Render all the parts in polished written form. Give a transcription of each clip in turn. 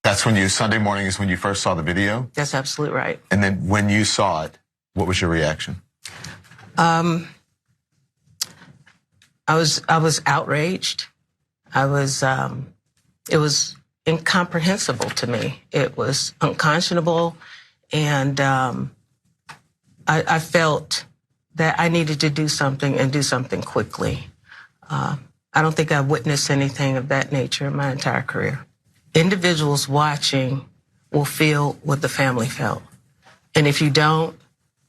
That's when Sunday morning is when you first saw the video? That's absolutely right. And then when you saw it, what was your reaction? I was outraged. It was incomprehensible to me. It was unconscionable, and I felt that I needed to do something and do something quickly. I don't think I've witnessed anything of that nature in my entire career. Individuals watching will feel what the family felt. And if you don't,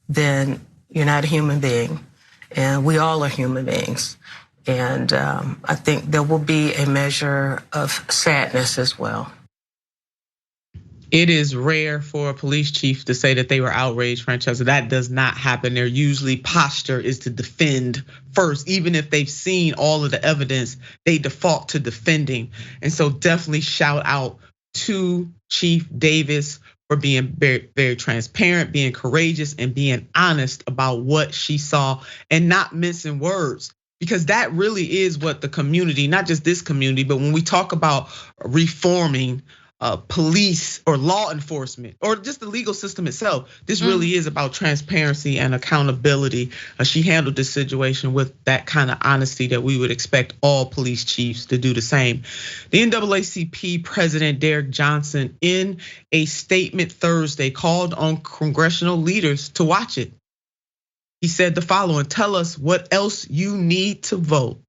then you're not a human being. And we all are human beings. And I think there will be a measure of sadness as well. It is rare for a police chief to say that they were outraged, Francesca. That does not happen. Their usually posture is to defend first. Even if they've seen all of the evidence, they default to defending. And so definitely shout out to Chief Davis for being very, very transparent, being courageous, and being honest about what she saw and not mincing words. Because that really is what the community, not just this community, but when we talk about reforming police or law enforcement or just the legal system itself, this really is about transparency and accountability. She handled this situation with that kind of honesty that we would expect all police chiefs to do the same. The NAACP President Derek Johnson, in a statement Thursday, called on congressional leaders to watch it. He said the following: tell us what else you need to vote.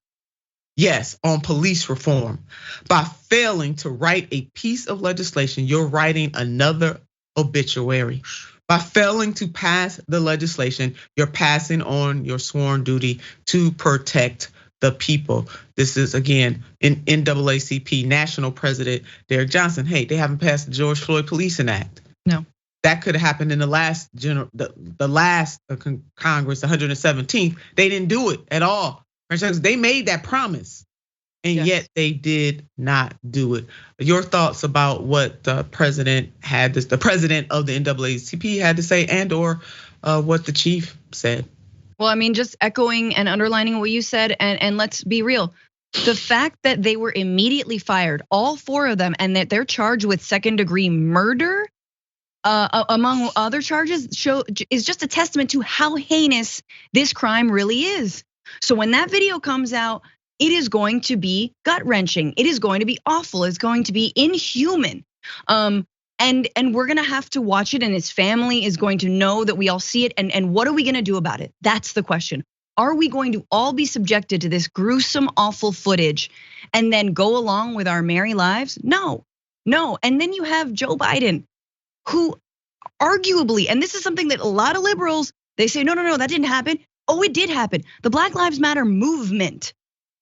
Yes, on police reform. By failing to write a piece of legislation, you're writing another obituary. By failing to pass the legislation, you're passing on your sworn duty to protect the people. This is, again, in NAACP National President Derek Johnson. Hey, they haven't passed the George Floyd Policing Act. No. That could have happened in the last Congress, the 117th. They didn't do it at all. They made that promise, and yet they did not do it. Your thoughts about what the president of the NAACP had to say, and or what the chief said? Well, I mean, just echoing and underlining what you said, and let's be real. The fact that they were immediately fired, all four of them, and that they're charged with second-degree murder, among other charges, is just a testament to how heinous this crime really is. So when that video comes out, it is going to be gut-wrenching. It is going to be awful. It's going to be inhuman. And we're gonna have to watch it, and his family is going to know that we all see it. And what are we gonna do about it? That's the question. Are we going to all be subjected to this gruesome, awful footage and then go along with our merry lives? No. And then you have Joe Biden, who arguably, and this is something that a lot of liberals, they say, no, that didn't happen. Oh, it did happen. The Black Lives Matter movement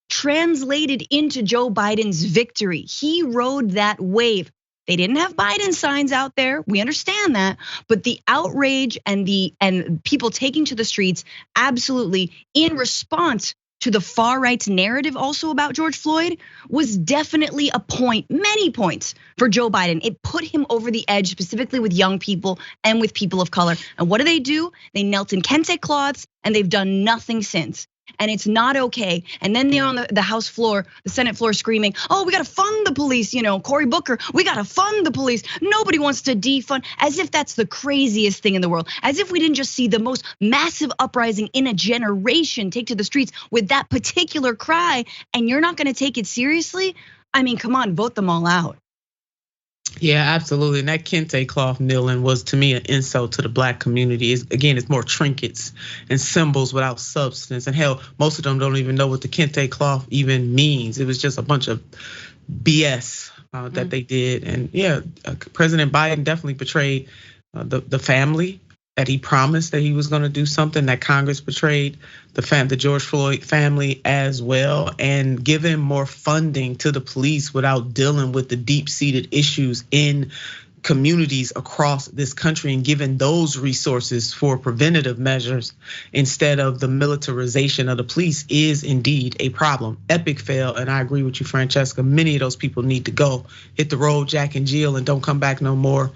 translated into Joe Biden's victory. He rode that wave. They didn't have Biden signs out there. We understand that, but the outrage and people taking to the streets, absolutely in response to the far right's narrative also about George Floyd, was definitely a point, many points for Joe Biden. It put him over the edge, specifically with young people and with people of color. And what do? They knelt in kente cloths, and they've done nothing since. And it's not okay. And then they're on the House floor, the Senate floor, screaming, oh, we gotta fund the police, Cory Booker, we gotta fund the police. Nobody wants to defund, as if that's the craziest thing in the world. As if we didn't just see the most massive uprising in a generation take to the streets with that particular cry, and you're not gonna take it seriously? I mean, come on, vote them all out. Yeah, absolutely. And that kente cloth kneeling was, to me, an insult to the Black community. It's more trinkets and symbols without substance. And hell, most of them don't even know what the kente cloth even means. It was just a bunch of BS that they did. And yeah, President Biden definitely betrayed the family, that he promised that he was gonna do something, that Congress betrayed the George Floyd family as well, and giving more funding to the police without dealing with the deep-seated issues in communities across this country, and giving those resources for preventative measures instead of the militarization of the police is indeed a problem. Epic fail, and I agree with you, Francesca. Many of those people need to go, hit the road, Jack and Jill, and don't come back no more.